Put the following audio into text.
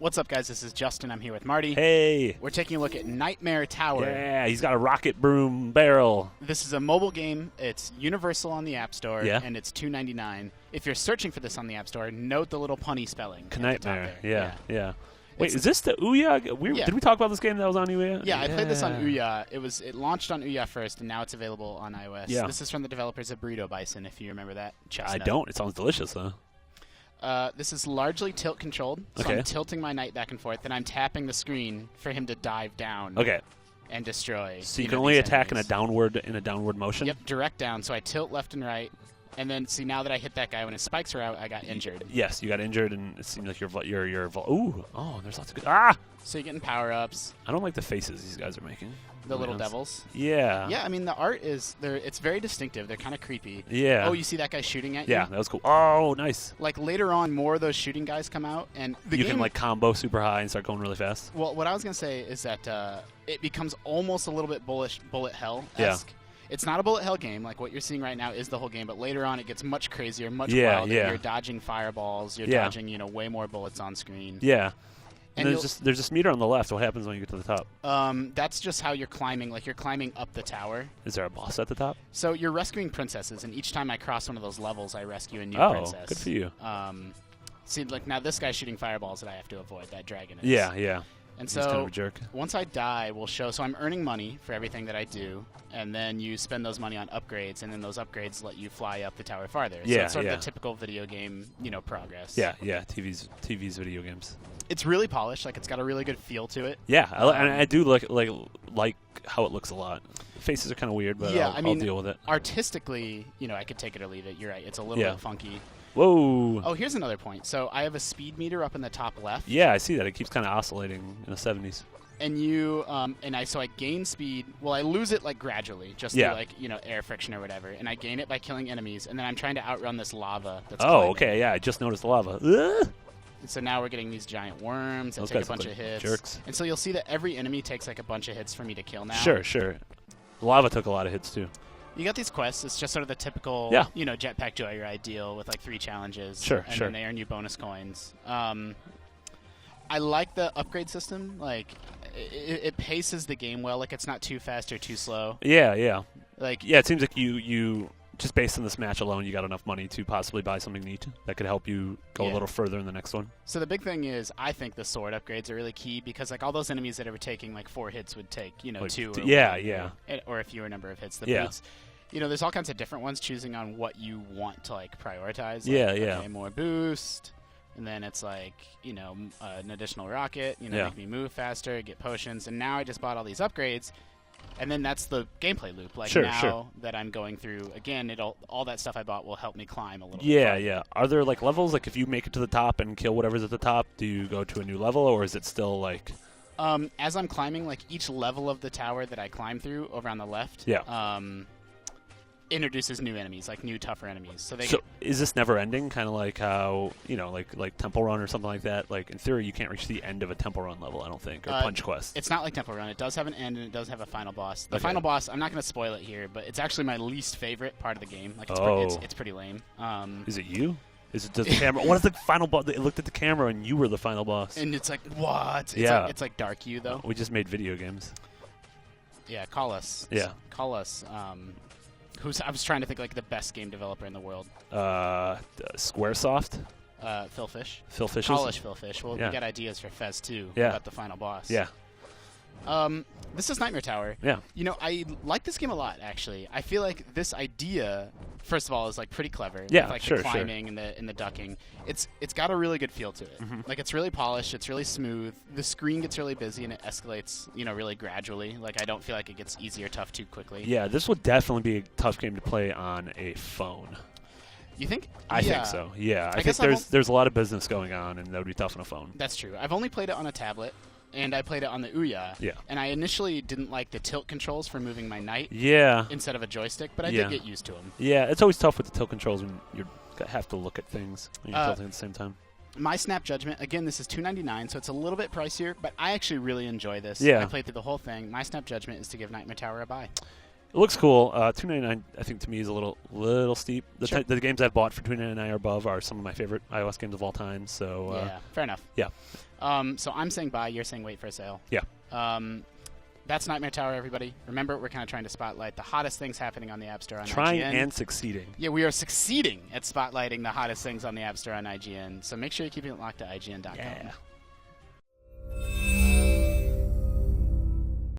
What's up, guys? This is Justin. I'm here with Marty. Hey. We're taking a look at Knightmare Tower. Yeah, he's got a rocket broom barrel. This is a mobile game. It's universal on the App Store, Yeah. and it's $2.99. If you're searching for this on the App Store, note the little punny spelling. Knightmare. Yeah. Wait, It's is this the Ouya? Yeah. Did we talk about this game that was on Ouya? Yeah, I played this on Ouya. It launched on Ouya first, and now it's available on iOS. Yeah. This is from the developers of Burrito Bison, if you remember that. I don't. It sounds delicious, though. This is largely tilt-controlled, so Okay. I'm tilting my knight back and forth, and I'm tapping the screen for him to dive down Okay. and destroy. So you can only these attack in a enemies. downward motion? Yep, direct down. So I tilt left and right, and then see now that I hit that guy when his spikes are out, I got injured. Yes, you got injured, and it seems like ooh, oh, there's lots of good. Ah! So you're getting power-ups, I don't like the faces these guys are making. the little devils. Yeah. Yeah, I mean the art is it's very distinctive. They're kind of creepy. Yeah. Oh, you see that guy shooting at you? Yeah, that was cool. Oh, nice. Like later on, more of those shooting guys come out, and the You game, can like combo super high and start going really fast. Well, what I was gonna say is that it becomes almost a little bit bullet hell-esque. Yeah. It's not a bullet hell game. Like what you're seeing right now is the whole game, but later on it gets much crazier, much Yeah, wilder. yeah. You're dodging fireballs. You're Yeah. dodging, way more bullets on screen. Yeah. And And there's this meter on the left. What happens when you get to the top? That's just how you're climbing. Like you're climbing up the tower. Is there a boss at the top? So you're rescuing princesses, and each time I cross one of those levels, I rescue a new Oh, princess. good for you. See, like now this guy's shooting fireballs that I have to avoid. That dragon is. Yeah. And He's kind so of a jerk. once I die, we'll show. So I'm earning money for everything that I do, and then you spend those money on upgrades, and then those upgrades let you fly up the tower farther. So Yeah, it's sort yeah. of the typical video game, progress. Yeah. TV's video games. It's really polished. Like it's got a really good feel to it. Yeah, and I do like how it looks a lot. The faces are kind of weird, but Yeah, I'll I mean, deal with it. Artistically, I could take it or leave it. You're right. It's a little bit funky. Whoa. Oh, here's another point. So I have a speed meter up in the top left. Yeah, I see that. It keeps kind of oscillating in the 70s. And so I gain speed. Well, I lose it like gradually, just Yeah. through air friction or whatever. And I gain it by killing enemies. And then I'm trying to outrun this lava. That's Oh, climbing. okay. Yeah, I just noticed the lava. Ugh. And so now we're getting these giant worms that Those take a guys look bunch like of hits. jerks. And so you'll see that every enemy takes like a bunch of hits for me to kill now. Sure. The lava took a lot of hits too. You got these quests. It's just sort of the typical, Yeah. Jetpack Joyride deal with like 3 challenges. Sure. And then they earn you bonus coins. I like the upgrade system. Like, it paces the game well. Like, it's not too fast or too slow. Yeah. Like, Yeah, it seems like you just based on this match alone, you got enough money to possibly buy something neat that could help you go a little further in the next one. So the big thing is, I think the sword upgrades are really key because like all those enemies that are taking like 4 hits would take 2 or or a fewer number of hits. The boots. There's all kinds of different ones choosing on what you want to like prioritize. Like, okay, more boost. And then it's like, an additional rocket, make me move faster, get potions. And now I just bought all these upgrades. And then that's the gameplay loop. Like now that I'm going through, again, all that stuff I bought will help me climb a little bit. Yeah. Are there like levels? Like if you make it to the top and kill whatever's at the top, do you go to a new level or is it still like... As I'm climbing, like each level of the tower that I climb through over on the left, introduces new enemies, like new tougher enemies. So is this never ending? Kind of like how like Temple Run or something like that. Like in theory, you can't reach the end of a Temple Run level, I don't think, or Punch Quest. It's not like Temple Run. It does have an end and it does have a final boss. The final boss, I'm not going to spoil it here, but it's actually my least favorite part of the game. Like it's pretty lame. Is it you? Does the camera? What is the final boss? It looked at the camera and you were the final boss. And it's like what? It's like Dark You though. We just made video games. Yeah, call us. Yeah, call us. I was trying to think like the best game developer in the world. Squaresoft. Phil Fish. Phil Fish. Call us Phil Fish. Well, we got ideas for Fez 2 about the final boss. Yeah. This is Knightmare Tower. Yeah. I like this game a lot, actually. I feel like this idea, first of all, is like pretty clever. Yeah, with, like sure, the climbing and the ducking. It's got a really good feel to it. Mm-hmm. Like it's really polished. It's really smooth. The screen gets really busy and it escalates, really gradually. Like I don't feel like it gets easy or tough too quickly. Yeah, this would definitely be a tough game to play on a phone. You think? I think so. Yeah, I think there's a lot of business going on, and that would be tough on a phone. That's true. I've only played it on a tablet. And I played it on the Ouya. Yeah. And I initially didn't like the tilt controls for moving my knight. Yeah. Instead of a joystick, but I did get used to them. Yeah, it's always tough with the tilt controls when you have to look at things when you're tilting at the same time. My snap judgment, again, this is $2.99, so it's a little bit pricier, but I actually really enjoy this. Yeah. I played through the whole thing. My snap judgment is to give Knightmare Tower a buy. It looks cool. $2.99, I think, to me is a little steep. The games I've bought for $2.99 or above are some of my favorite iOS games of all time. So yeah, fair enough. Yeah. So I'm saying buy. You're saying wait for a sale. Yeah. That's Knightmare Tower, everybody. Remember, we're kind of trying to spotlight the hottest things happening on the App Store on Trying IGN. and succeeding. Yeah, we are succeeding at spotlighting the hottest things on the App Store on IGN. So make sure you're keeping it locked to IGN.com. Yeah.